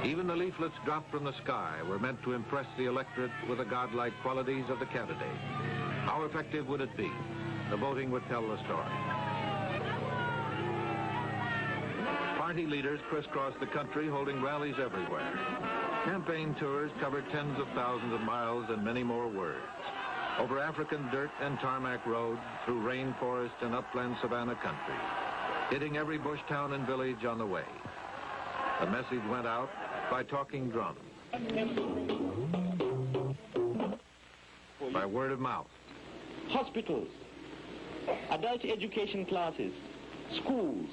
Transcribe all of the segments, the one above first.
Even the leaflets dropped from the sky were meant to impress the electorate with the godlike qualities of the candidate. How effective would it be? The voting would tell the story. Party leaders crisscrossed the country holding rallies everywhere. Campaign tours covered tens of thousands of miles and many more words. Over African dirt and tarmac roads, through rainforest and upland savanna country, hitting every bush town and village on the way. The message went out by talking drums, by word of mouth. Hospitals, adult education classes, schools,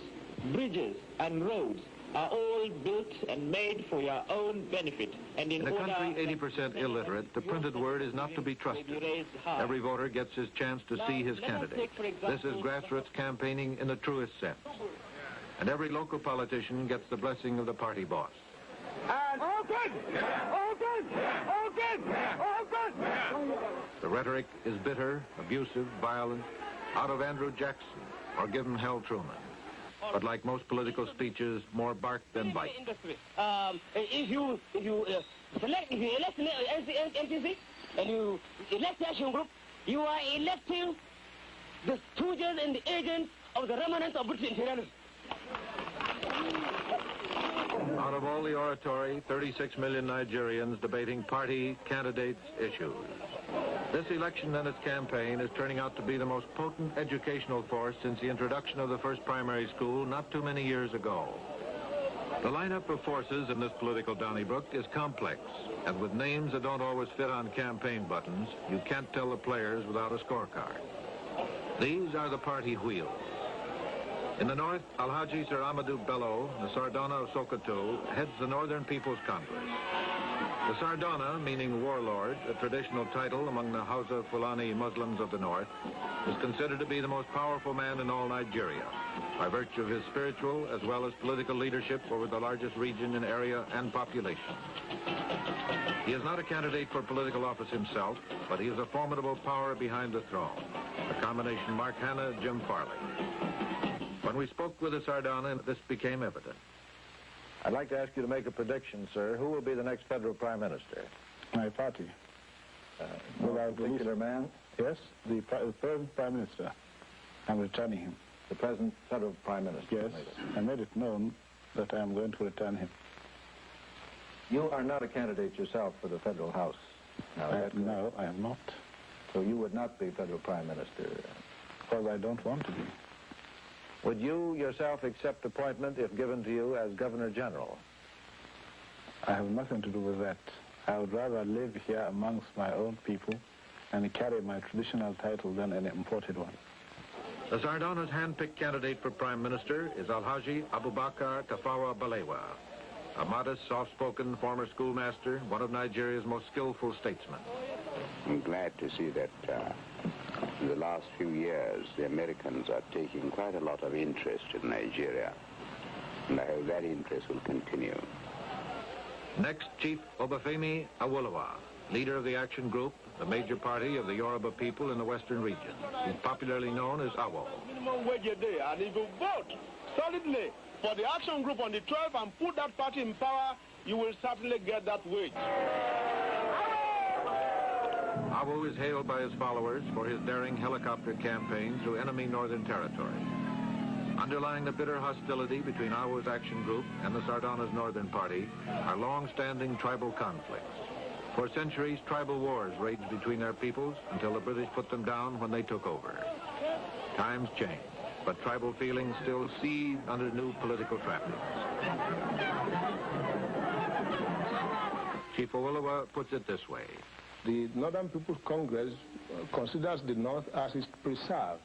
bridges and roads are all built and made for your own benefit. And in a country 80% illiterate, the printed word is not to be trusted. Every voter gets his chance to see his candidate. This is grassroots campaigning in the truest sense. And every local politician gets the blessing of the party boss. The rhetoric is bitter, abusive, violent, out of Andrew Jackson, or give him Hell Truman. But like most political speeches, more bark than bite. If you elect NCNC and you elect the action group, you are electing the stooges and the agents of the remnants of British imperialism. Out of all the oratory, 36 million Nigerians debating party, candidates, issues. This election and its campaign is turning out to be the most potent educational force since the introduction of the first primary school not too many years ago. The lineup of forces in this political Donnybrook is complex, and with names that don't always fit on campaign buttons, you can't tell the players without a scorecard. These are the party wheels. In the north, Alhaji Sir Amadou Bello, the Sardana of Sokoto, heads the Northern People's Congress. The Sardana, meaning warlord, a traditional title among the Hausa Fulani Muslims of the north, is considered to be the most powerful man in all Nigeria, by virtue of his spiritual as well as political leadership over the largest region in area and population. He is not a candidate for political office himself, but he is a formidable power behind the throne, a combination Mark Hanna, Jim Farley. When we spoke with the Sardana, this became evident. I'd like to ask you to make a prediction, sir. Who will be the next federal prime minister? My party. Without a particular man? Yes, the present prime minister. I'm returning him. The present federal prime minister? Yes, I made it known that I am going to return him. You are not a candidate yourself for the federal house. No, I am not. So you would not be federal prime minister? Because I don't want to be. Would you yourself accept appointment if given to you as Governor General? I have nothing to do with that. I would rather live here amongst my own people and carry my traditional title than an imported one. The Sardana's hand-picked candidate for Prime Minister is Alhaji Abubakar Tafawa Balewa, a modest, soft-spoken former schoolmaster, one of Nigeria's most skillful statesmen. I'm glad to see that in the last few years, the Americans are taking quite a lot of interest in Nigeria, and I hope that interest will continue. Next, Chief Obafemi Awolowo, leader of the Action Group, the major party of the Yoruba people in the Western region. He's popularly known as Awo. Minimum wage a day, and if you vote solidly for the Action Group on the 12th and put that party in power, you will certainly get that wage. Awo is hailed by his followers for his daring helicopter campaign through enemy northern territory. Underlying the bitter hostility between Awo's Action Group and the Sardana's Northern Party are long-standing tribal conflicts. For centuries, tribal wars raged between their peoples until the British put them down when they took over. Times change, but tribal feelings still seethe under new political trappings. Chief Awolowo puts it this way. The Northern People's Congress considers the North as its preserve,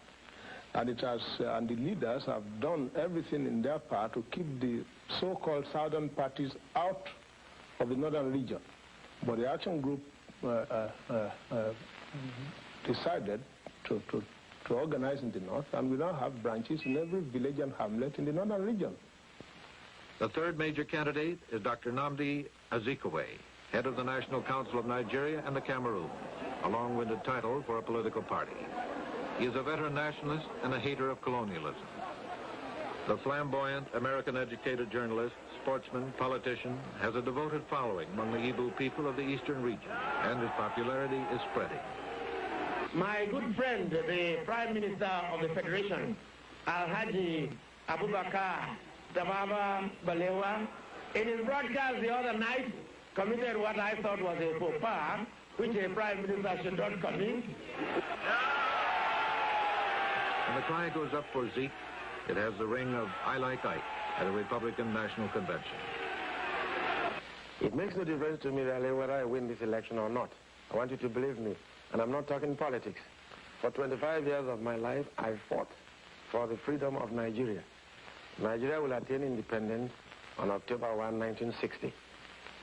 and and the leaders have done everything in their part to keep the so-called Southern parties out of the Northern region. But the Action Group decided to organize in the North, and we now have branches in every village and hamlet in the Northern region. The third major candidate is Dr. Nnamdi Azikiwe, head of the National Council of Nigeria and the Cameroon, a long-winded title for a political party. He is a veteran nationalist and a hater of colonialism. The flamboyant, American-educated journalist, sportsman, politician has a devoted following among the Igbo people of the eastern region, and his popularity is spreading. My good friend, the Prime Minister of the Federation, Alhaji Abubakar Tafawa Balewa, in his broadcast the other night, committed what I thought was a faux pas, which a Prime Minister should not commit. When the cry goes up for Zeke, it has the ring of I Like Ike at a Republican National Convention. It makes no difference to me really whether I win this election or not. I want you to believe me, and I'm not talking politics. For 25 years of my life, I fought for the freedom of Nigeria. Nigeria will attain independence on October 1, 1960.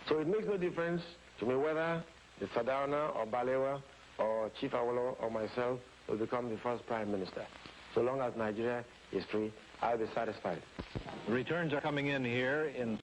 So it makes no difference to me whether the Sardauna or Balewa or Chief Awolowo or myself will become the first Prime Minister. So long as Nigeria is free, I'll be satisfied. The returns are coming in here in